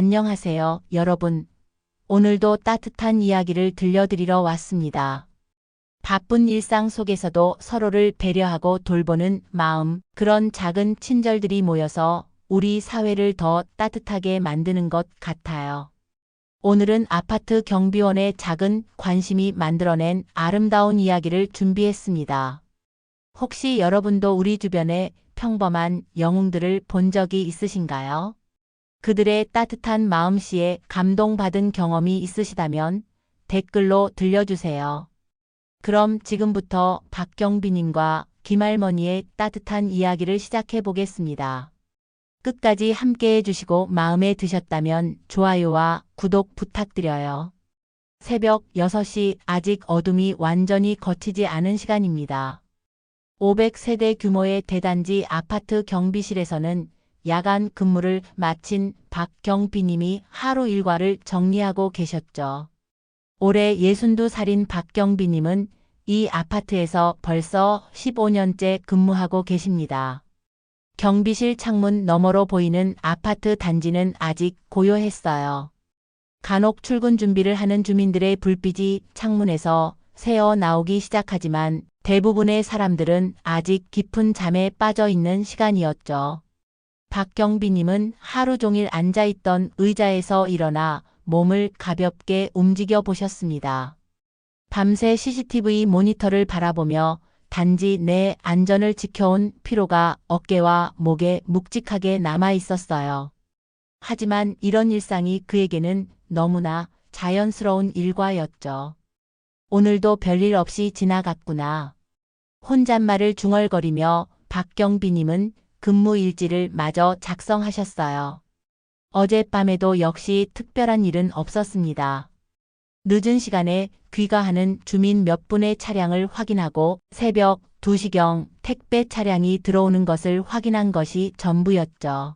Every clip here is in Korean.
안녕하세요, 여러분. 오늘도 따뜻한 이야기를 들려드리러 왔습니다. 바쁜 일상 속에서도 서로를 배려하고 돌보는 마음, 그런 작은 친절들이 모여서 우리 사회를 더 따뜻하게 만드는 것 같아요. 오늘은 아파트 경비원의 작은 관심이 만들어낸 아름다운 이야기를 준비했습니다. 혹시 여러분도 우리 주변에 평범한 영웅들을 본 적이 있으신가요? 그들의 따뜻한 마음씨에 감동받은 경험이 있으시다면 댓글로 들려주세요. 그럼 지금부터 박경비님과 김할머니의 따뜻한 이야기를 시작해 보겠습니다. 끝까지 함께 해주시고 마음에 드셨다면 좋아요와 구독 부탁드려요. 새벽 6시, 아직 어둠이 완전히 걷히지 않은 시간입니다. 500세대 규모의 대단지 아파트 경비실에서는 야간 근무를 마친 박경비님이 하루 일과를 정리하고 계셨죠. 올해 62살인 박경비님은 이 아파트에서 벌써 15년째 근무하고 계십니다. 경비실 창문 너머로 보이는 아파트 단지는 아직 고요했어요. 간혹 출근 준비를 하는 주민들의 불빛이 창문에서 새어 나오기 시작하지만 대부분의 사람들은 아직 깊은 잠에 빠져 있는 시간이었죠. 박경비님은 하루 종일 앉아있던 의자에서 일어나 몸을 가볍게 움직여 보셨습니다. 밤새 CCTV 모니터를 바라보며 단지 내 안전을 지켜온 피로가 어깨와 목에 묵직하게 남아 있었어요. 하지만 이런 일상이 그에게는 너무나 자연스러운 일과였죠. 오늘도 별일 없이 지나갔구나. 혼잣말을 중얼거리며 박경비님은 근무 일지를 마저 작성하셨어요. 어젯밤에도 역시 특별한 일은 없었습니다. 늦은 시간에 귀가하는 주민 몇 분의 차량을 확인하고 새벽 2시경 택배 차량이 들어오는 것을 확인한 것이 전부였죠.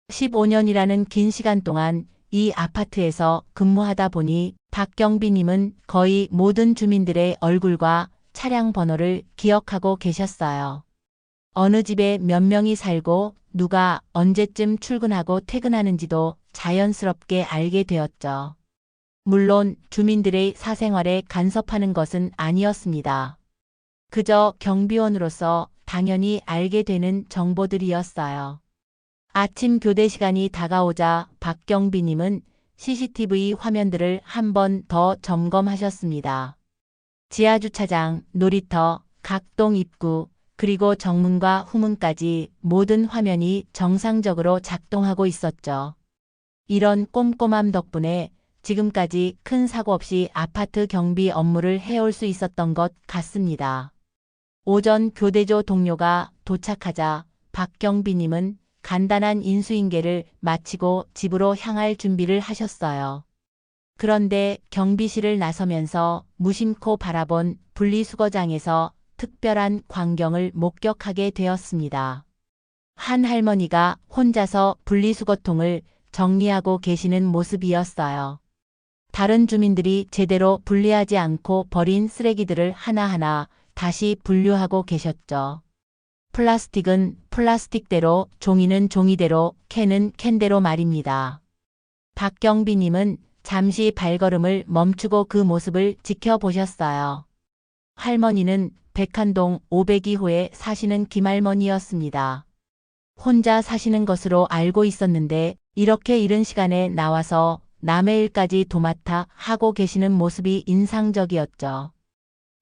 15년이라는 긴 시간 동안 이 아파트에서 근무하다 보니 박경비님은 거의 모든 주민들의 얼굴과 차량 번호를 기억하고 계셨어요. 어느 집에 몇 명이 살고 누가 언제쯤 출근하고 퇴근하는지도 자연스럽게 알게 되었죠. 물론 주민들의 사생활에 간섭하는 것은 아니었습니다. 그저 경비원으로서 당연히 알게 되는 정보들이었어요. 아침 교대 시간이 다가오자 박경비님은 CCTV 화면들을 한 번 더 점검하셨습니다. 지하주차장, 놀이터, 각동 입구, 그리고 정문과 후문까지 모든 화면이 정상적으로 작동하고 있었죠. 이런 꼼꼼함 덕분에 지금까지 큰 사고 없이 아파트 경비 업무를 해올 수 있었던 것 같습니다. 오전 교대조 동료가 도착하자 박경비님은 간단한 인수인계를 마치고 집으로 향할 준비를 하셨어요. 그런데 경비실을 나서면서 무심코 바라본 분리수거장에서 특별한 광경을 목격하게 되었습니다. 한 할머니가 혼자서 분리수거통을 정리하고 계시는 모습이었어요. 다른 주민들이 제대로 분리하지 않고 버린 쓰레기들을 하나하나 다시 분류하고 계셨죠. 플라스틱은 플라스틱대로, 종이는 종이대로, 캔은 캔대로 말입니다. 박경비님은 잠시 발걸음을 멈추고 그 모습을 지켜보셨어요. 할머니는 백한동 502호에 사시는 김할머니였습니다. 혼자 사시는 것으로 알고 있었는데 이렇게 이른 시간에 나와서 남의 일까지 도맡아 하고 계시는 모습이 인상적이었죠.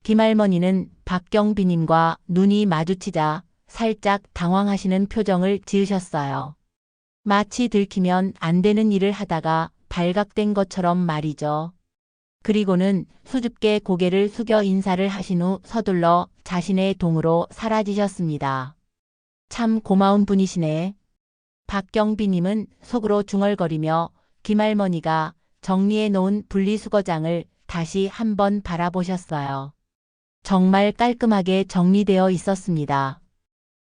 김할머니는 박경비님과 눈이 마주치자 살짝 당황하시는 표정을 지으셨어요. 마치 들키면 안 되는 일을 하다가 발각된 것처럼 말이죠. 그리고는 수줍게 고개를 숙여 인사를 하신 후 서둘러 자신의 동으로 사라지셨습니다. 참 고마운 분이시네. 박경비님은 속으로 중얼거리며 김할머니가 정리해 놓은 분리수거장을 다시 한번 바라보셨어요. 정말 깔끔하게 정리되어 있었습니다.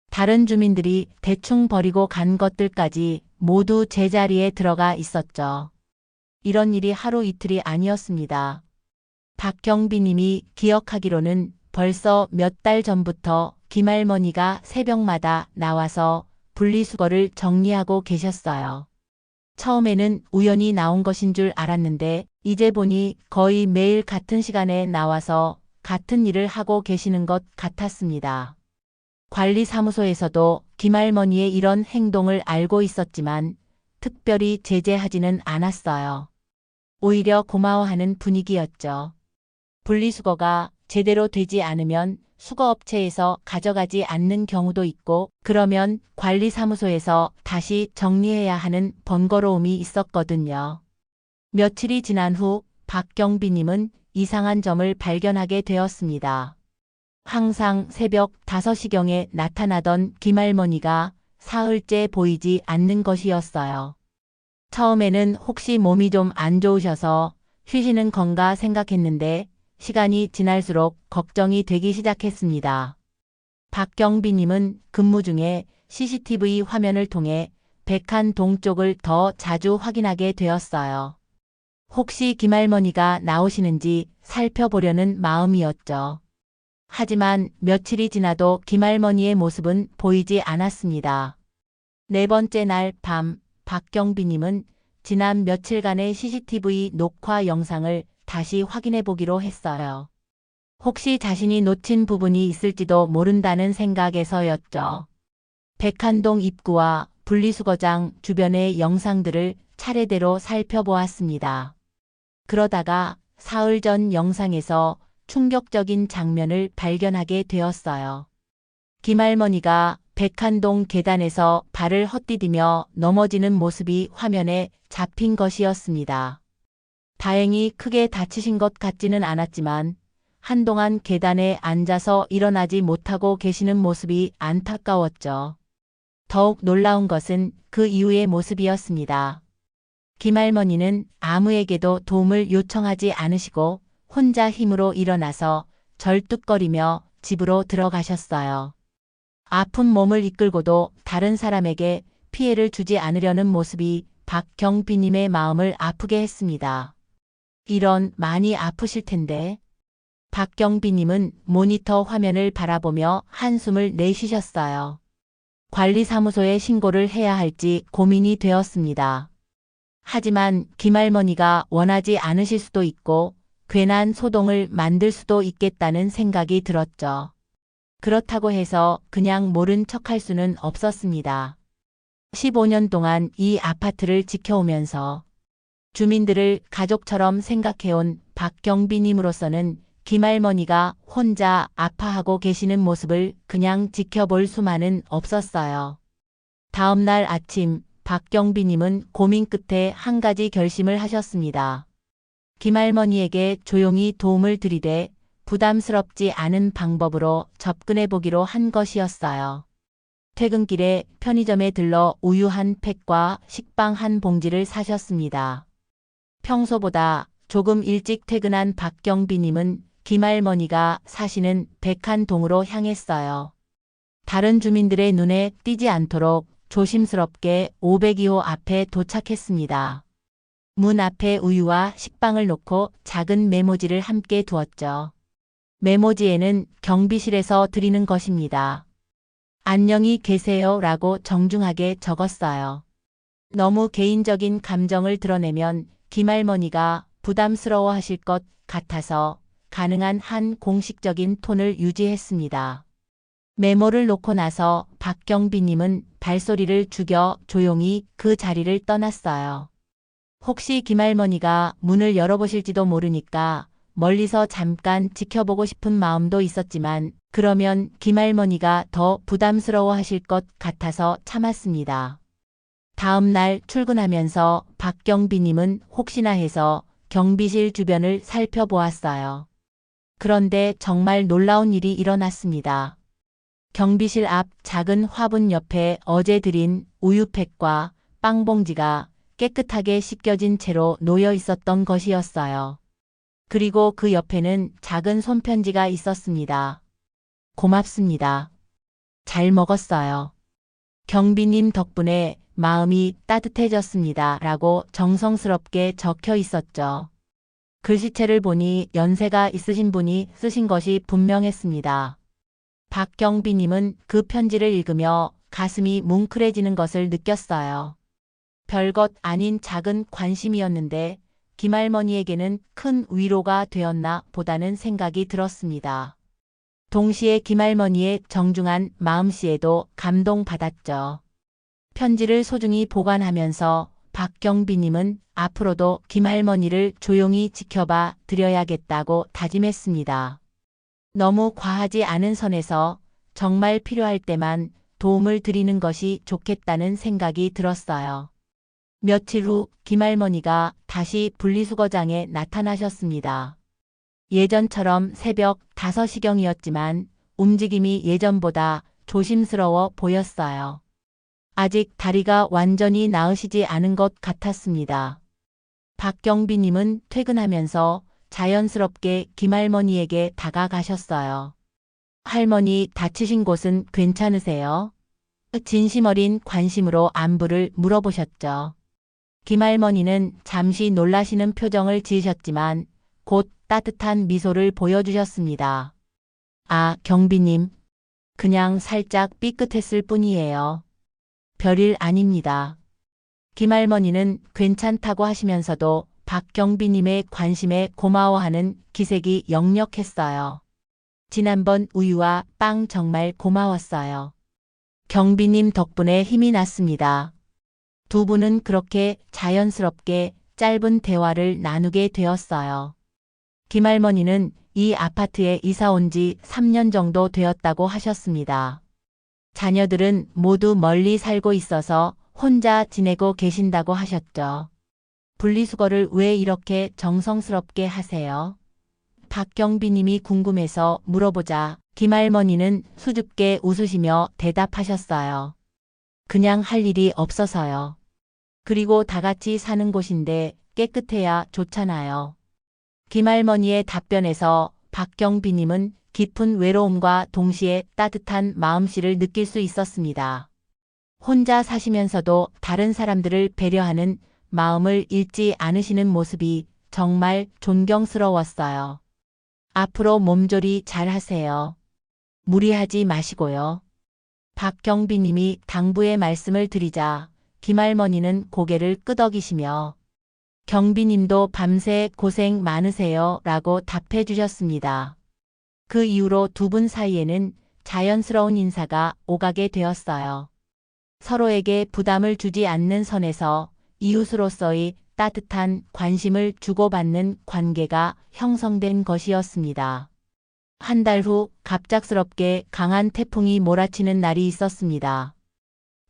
다른 주민들이 대충 버리고 간 것들까지 모두 제자리에 들어가 있었죠. 이런 일이 하루 이틀이 아니었습니다. 박경비님이 기억하기로는 벌써 몇 달 전부터 김할머니가 새벽마다 나와서 분리수거를 정리하고 계셨어요. 처음에는 우연히 나온 것인 줄 알았는데 이제 보니 거의 매일 같은 시간에 나와서 같은 일을 하고 계시는 것 같았습니다. 관리사무소에서도 김할머니의 이런 행동을 알고 있었지만 특별히 제재하지는 않았어요. 오히려 고마워하는 분위기였죠. 분리수거가 제대로 되지 않으면 수거업체에서 가져가지 않는 경우도 있고 그러면 관리사무소에서 다시 정리해야 하는 번거로움이 있었거든요. 며칠이 지난 후 박경비님은 이상한 점을 발견하게 되었습니다. 항상 새벽 5시경에 나타나던 김할머니가 사흘째 보이지 않는 것이었어요. 처음에는 혹시 몸이 좀 안 좋으셔서 쉬시는 건가 생각했는데 시간이 지날수록 걱정이 되기 시작했습니다. 박경비님은 근무 중에 CCTV 화면을 통해 백한동 쪽을 더 자주 확인하게 되었어요. 혹시 김할머니가 나오시는지 살펴보려는 마음이었죠. 하지만 며칠이 지나도 김할머니의 모습은 보이지 않았습니다. 네 번째 날 밤 박경비님은 지난 며칠간의 CCTV 녹화 영상을 다시 확인해 보기로 했어요. 혹시 자신이 놓친 부분이 있을지도 모른다는 생각에서였죠. 백한동 입구와 분리수거장 주변의 영상들을 차례대로 살펴보았습니다. 그러다가 사흘 전 영상에서 충격적인 장면을 발견하게 되었어요. 김할머니가 백한동 계단에서 발을 헛디디며 넘어지는 모습이 화면에 잡힌 것이었습니다. 다행히 크게 다치신 것 같지는 않았지만 한동안 계단에 앉아서 일어나지 못하고 계시는 모습이 안타까웠죠. 더욱 놀라운 것은 그 이후의 모습이었습니다. 김할머니는 아무에게도 도움을 요청하지 않으시고 혼자 힘으로 일어나서 절뚝거리며 집으로 들어가셨어요. 아픈 몸을 이끌고도 다른 사람에게 피해를 주지 않으려는 모습이 박경비님의 마음을 아프게 했습니다. 이런 많이 아프실 텐데. 박경비님은 모니터 화면을 바라보며 한숨을 내쉬셨어요. 관리사무소에 신고를 해야 할지 고민이 되었습니다. 하지만 김할머니가 원하지 않으실 수도 있고 괜한 소동을 만들 수도 있겠다는 생각이 들었죠. 그렇다고 해서 그냥 모른 척할 수는 없었습니다. 15년 동안 이 아파트를 지켜오면서 주민들을 가족처럼 생각해온 박경비님으로서는 김할머니가 혼자 아파하고 계시는 모습을 그냥 지켜볼 수만은 없었어요. 다음 날 아침 박경비님은 고민 끝에 한 가지 결심을 하셨습니다. 김할머니에게 조용히 도움을 드리되 부담스럽지 않은 방법으로 접근해 보기로 한 것이었어요. 퇴근길에 편의점에 들러 우유 한 팩과 식빵 한 봉지를 사셨습니다. 평소보다 조금 일찍 퇴근한 박경비님은 김할머니가 사시는 백한동으로 향했어요. 다른 주민들의 눈에 띄지 않도록 조심스럽게 502호 앞에 도착했습니다. 문 앞에 우유와 식빵을 놓고 작은 메모지를 함께 두었죠. 메모지에는 경비실에서 드리는 것입니다. 안녕히 계세요 라고 정중하게 적었어요. 너무 개인적인 감정을 드러내면 김할머니가 부담스러워 하실 것 같아서 가능한 한 공식적인 톤을 유지했습니다. 메모를 놓고 나서 박경비님은 발소리를 죽여 조용히 그 자리를 떠났어요. 혹시 김할머니가 문을 열어보실지도 모르니까 멀리서 잠깐 지켜보고 싶은 마음도 있었지만 그러면 김할머니가 더 부담스러워 하실 것 같아서 참았습니다. 다음 날 출근하면서 박경비님은 혹시나 해서 경비실 주변을 살펴보았어요. 그런데 정말 놀라운 일이 일어났습니다. 경비실 앞 작은 화분 옆에 어제 드린 우유팩과 빵봉지가 깨끗하게 씻겨진 채로 놓여 있었던 것이었어요. 그리고 그 옆에는 작은 손편지가 있었습니다. 고맙습니다. 잘 먹었어요. 경비님 덕분에 마음이 따뜻해졌습니다. 라고 정성스럽게 적혀 있었죠. 글씨체를 보니 연세가 있으신 분이 쓰신 것이 분명했습니다. 박경비님은 그 편지를 읽으며 가슴이 뭉클해지는 것을 느꼈어요. 별것 아닌 작은 관심이었는데 김할머니에게는 큰 위로가 되었나 보다는 생각이 들었습니다. 동시에 김할머니의 정중한 마음씨에도 감동받았죠. 편지를 소중히 보관하면서 박경비님은 앞으로도 김할머니를 조용히 지켜봐 드려야겠다고 다짐했습니다. 너무 과하지 않은 선에서 정말 필요할 때만 도움을 드리는 것이 좋겠다는 생각이 들었어요. 며칠 후 김할머니가 다시 분리수거장에 나타나셨습니다. 예전처럼 새벽 5시경이었지만 움직임이 예전보다 조심스러워 보였어요. 아직 다리가 완전히 나으시지 않은 것 같았습니다. 박경비님은 퇴근하면서 자연스럽게 김할머니에게 다가가셨어요. 할머니 다치신 곳은 괜찮으세요? 진심 어린 관심으로 안부를 물어보셨죠. 김할머니는 잠시 놀라시는 표정을 지으셨지만 곧 따뜻한 미소를 보여주셨습니다. 아, 경비님. 그냥 살짝 삐끗했을 뿐이에요. 별일 아닙니다. 김할머니는 괜찮다고 하시면서도 박경비님의 관심에 고마워하는 기색이 역력했어요. 지난번 우유와 빵 정말 고마웠어요. 경비님 덕분에 힘이 났습니다. 두 분은 그렇게 자연스럽게 짧은 대화를 나누게 되었어요. 김할머니는 이 아파트에 이사 온 지 3년 정도 되었다고 하셨습니다. 자녀들은 모두 멀리 살고 있어서 혼자 지내고 계신다고 하셨죠. 분리수거를 왜 이렇게 정성스럽게 하세요? 박경비님이 궁금해서 물어보자 김할머니는 수줍게 웃으시며 대답하셨어요. 그냥 할 일이 없어서요. 그리고 다 같이 사는 곳인데 깨끗해야 좋잖아요. 김할머니의 답변에서 박경비님은 깊은 외로움과 동시에 따뜻한 마음씨를 느낄 수 있었습니다. 혼자 사시면서도 다른 사람들을 배려하는 마음을 잃지 않으시는 모습이 정말 존경스러웠어요. 앞으로 몸조리 잘 하세요. 무리하지 마시고요. 박경비님이 당부의 말씀을 드리자 김할머니는 고개를 끄덕이시며 경비님도 밤새 고생 많으세요 라고 답해 주셨습니다. 그 이후로 두 분 사이에는 자연스러운 인사가 오가게 되었어요. 서로에게 부담을 주지 않는 선에서 이웃으로서의 따뜻한 관심을 주고받는 관계가 형성된 것이었습니다. 한 달 후 갑작스럽게 강한 태풍이 몰아치는 날이 있었습니다.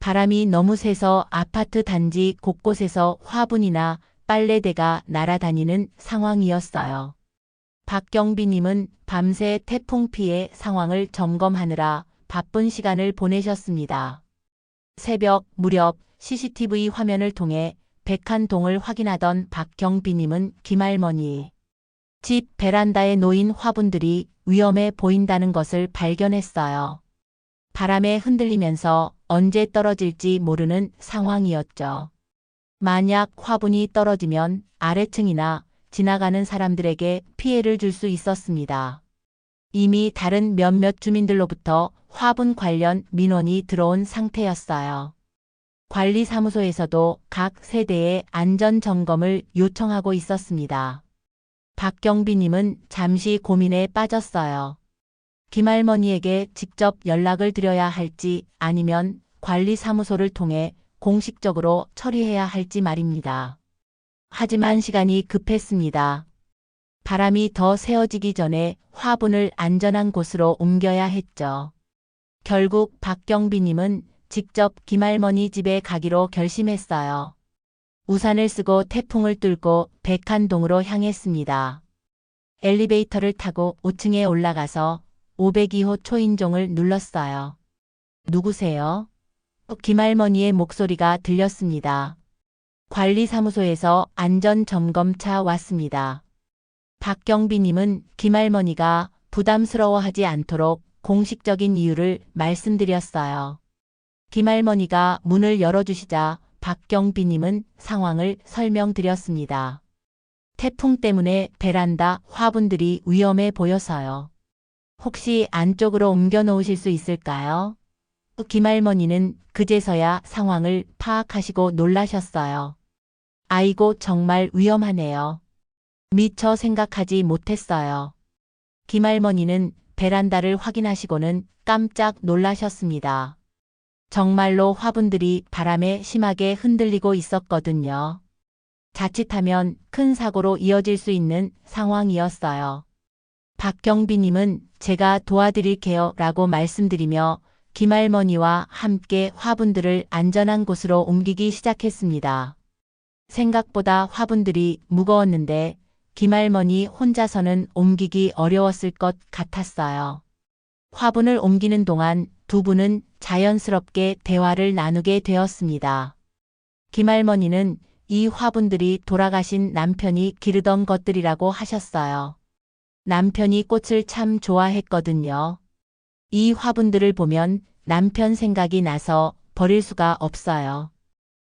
바람이 너무 세서 아파트 단지 곳곳에서 화분이나 빨래대가 날아다니는 상황이었어요. 박경비님은 밤새 태풍 피해 상황을 점검하느라 바쁜 시간을 보내셨습니다. 새벽 무렵 CCTV 화면을 통해 백한동을 확인하던 박경비님은 김할머니 집 베란다에 놓인 화분들이 위험해 보인다는 것을 발견했어요. 바람에 흔들리면서 언제 떨어질지 모르는 상황이었죠. 만약 화분이 떨어지면 아래층이나 지나가는 사람들에게 피해를 줄 수 있었습니다. 이미 다른 몇몇 주민들로부터 화분 관련 민원이 들어온 상태였어요. 관리사무소에서도 각 세대의 안전점검을 요청하고 있었습니다. 박경비님은 잠시 고민에 빠졌어요. 김할머니에게 직접 연락을 드려야 할지 아니면 관리사무소를 통해 공식적으로 처리해야 할지 말입니다. 하지만 시간이 급했습니다. 바람이 더 세어지기 전에 화분을 안전한 곳으로 옮겨야 했죠. 결국 박경비님은 직접 김할머니 집에 가기로 결심했어요. 우산을 쓰고 태풍을 뚫고 백한동으로 향했습니다. 엘리베이터를 타고 5층에 올라가서 502호 초인종을 눌렀어요. 누구세요? 김할머니의 목소리가 들렸습니다. 관리사무소에서 안전점검차 왔습니다. 박경비님은 김할머니가 부담스러워하지 않도록 공식적인 이유를 말씀드렸어요. 김할머니가 문을 열어주시자 박경비님은 상황을 설명드렸습니다. 태풍 때문에 베란다 화분들이 위험해 보여서요. 혹시 안쪽으로 옮겨 놓으실 수 있을까요? 김할머니는 그제서야 상황을 파악하시고 놀라셨어요. 아이고, 정말 위험하네요. 미처 생각하지 못했어요. 김할머니는 베란다를 확인하시고는 깜짝 놀라셨습니다. 정말로 화분들이 바람에 심하게 흔들리고 있었거든요. 자칫하면 큰 사고로 이어질 수 있는 상황이었어요. 박경비님은 제가 도와드릴게요 라고 말씀드리며 김할머니와 함께 화분들을 안전한 곳으로 옮기기 시작했습니다. 생각보다 화분들이 무거웠는데 김할머니 혼자서는 옮기기 어려웠을 것 같았어요. 화분을 옮기는 동안 두 분은 자연스럽게 대화를 나누게 되었습니다. 김할머니는 이 화분들이 돌아가신 남편이 기르던 것들이라고 하셨어요. 남편이 꽃을 참 좋아했거든요. 이 화분들을 보면 남편 생각이 나서 버릴 수가 없어요.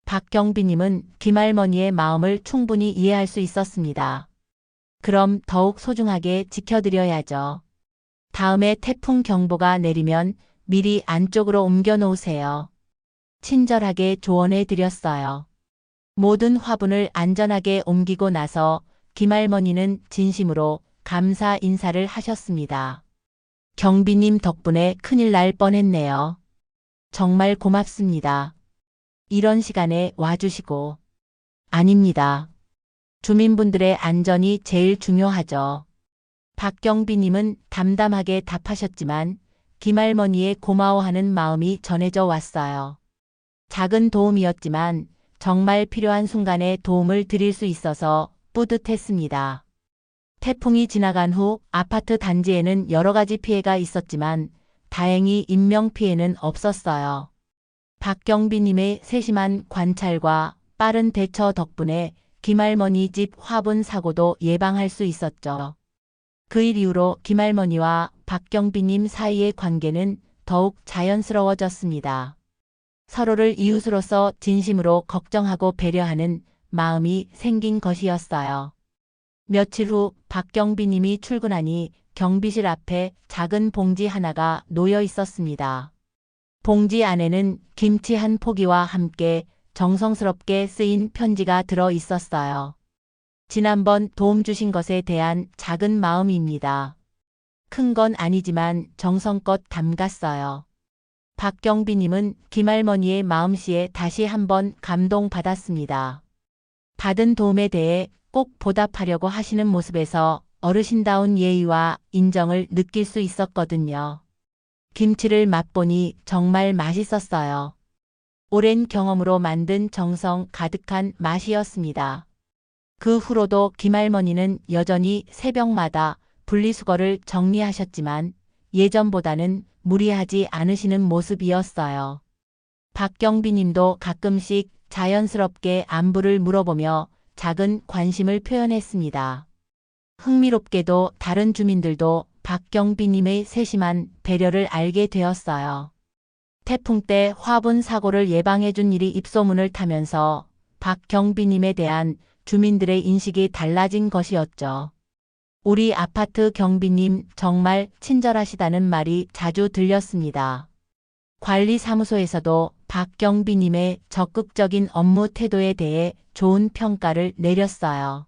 박경비님은 김할머니의 마음을 충분히 이해할 수 있었습니다. 그럼 더욱 소중하게 지켜드려야죠. 다음에 태풍 경보가 내리면 미리 안쪽으로 옮겨 놓으세요. 친절하게 조언해 드렸어요. 모든 화분을 안전하게 옮기고 나서 김할머니는 진심으로 감사 인사를 하셨습니다. 경비님 덕분에 큰일 날 뻔했네요. 정말 고맙습니다. 이런 시간에 와주시고. 아닙니다. 주민분들의 안전이 제일 중요하죠. 박경비님은 담담하게 답하셨지만 김할머니의 고마워하는 마음이 전해져 왔어요. 작은 도움이었지만 정말 필요한 순간에 도움을 드릴 수 있어서 뿌듯했습니다. 태풍이 지나간 후 아파트 단지에는 여러 가지 피해가 있었지만 다행히 인명피해는 없었어요. 박경비님의 세심한 관찰과 빠른 대처 덕분에 김할머니 집 화분 사고도 예방할 수 있었죠. 그 일 이후로 김할머니와 박경비님 사이의 관계는 더욱 자연스러워졌습니다. 서로를 이웃으로서 진심으로 걱정하고 배려하는 마음이 생긴 것이었어요. 며칠 후 박경비님이 출근하니 경비실 앞에 작은 봉지 하나가 놓여 있었습니다. 봉지 안에는 김치 한 포기와 함께 정성스럽게 쓰인 편지가 들어 있었어요. 지난번 도움 주신 것에 대한 작은 마음입니다. 큰 건 아니지만 정성껏 담갔어요. 박경비님은 김할머니의 마음씨에 다시 한번 감동받았습니다. 받은 도움에 대해 꼭 보답하려고 하시는 모습에서 어르신다운 예의와 인정을 느낄 수 있었거든요. 김치를 맛보니 정말 맛있었어요. 오랜 경험으로 만든 정성 가득한 맛이었습니다. 그 후로도 김할머니는 여전히 새벽마다 분리수거를 정리하셨지만 예전보다는 무리하지 않으시는 모습이었어요. 박경비님도 가끔씩 자연스럽게 안부를 물어보며 작은 관심을 표현했습니다. 흥미롭게도 다른 주민들도 박경비님의 세심한 배려를 알게 되었어요. 태풍 때 화분 사고를 예방해준 일이 입소문을 타면서 박경비님에 대한 주민들의 인식이 달라진 것이었죠. 우리 아파트 경비님 정말 친절하시다는 말이 자주 들렸습니다. 관리사무소에서도 박경비님의 적극적인 업무 태도에 대해 좋은 평가를 내렸어요.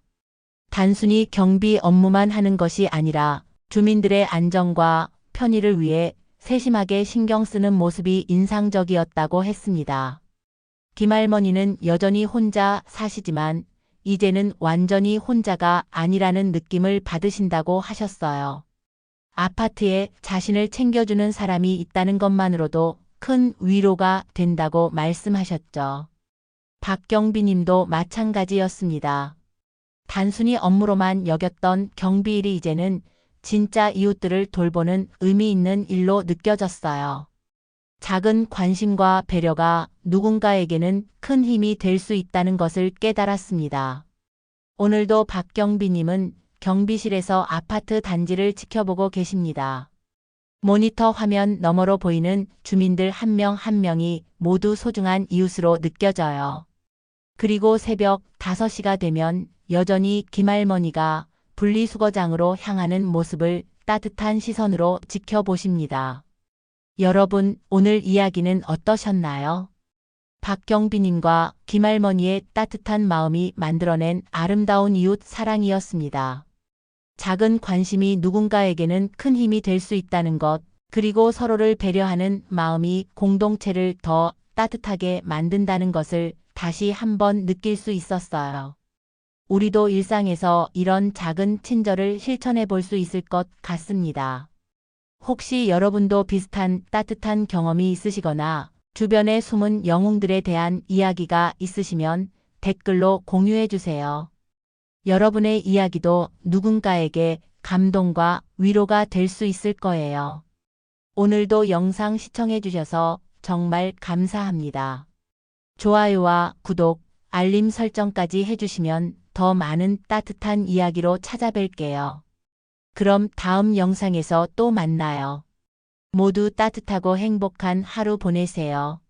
단순히 경비 업무만 하는 것이 아니라 주민들의 안전과 편의를 위해 세심하게 신경 쓰는 모습이 인상적이었다고 했습니다. 김할머니는 여전히 혼자 사시지만 이제는 완전히 혼자가 아니라는 느낌을 받으신다고 하셨어요. 아파트에 자신을 챙겨주는 사람이 있다는 것만으로도 큰 위로가 된다고 말씀하셨죠. 박경비님도 마찬가지였습니다. 단순히 업무로만 여겼던 경비일이 이제는 진짜 이웃들을 돌보는 의미 있는 일로 느껴졌어요. 작은 관심과 배려가 누군가에게는 큰 힘이 될 수 있다는 것을 깨달았습니다. 오늘도 박경비님은 경비실에서 아파트 단지를 지켜보고 계십니다. 모니터 화면 너머로 보이는 주민들 한 명 한 명이 모두 소중한 이웃으로 느껴져요. 그리고 새벽 5시가 되면 여전히 김할머니가 분리수거장으로 향하는 모습을 따뜻한 시선으로 지켜보십니다. 여러분, 오늘 이야기는 어떠셨나요? 박경빈님과 김할머니의 따뜻한 마음이 만들어낸 아름다운 이웃 사랑이었습니다. 작은 관심이 누군가에게는 큰 힘이 될 수 있다는 것, 그리고 서로를 배려하는 마음이 공동체를 더 따뜻하게 만든다는 것을 다시 한번 느낄 수 있었어요. 우리도 일상에서 이런 작은 친절을 실천해 볼 수 있을 것 같습니다. 혹시 여러분도 비슷한 따뜻한 경험이 있으시거나 주변의 숨은 영웅들에 대한 이야기가 있으시면 댓글로 공유해 주세요. 여러분의 이야기도 누군가에게 감동과 위로가 될 수 있을 거예요. 오늘도 영상 시청해 주셔서 정말 감사합니다. 좋아요와 구독, 알림 설정까지 해주시면 더 많은 따뜻한 이야기로 찾아뵐게요. 그럼 다음 영상에서 또 만나요. 모두 따뜻하고 행복한 하루 보내세요.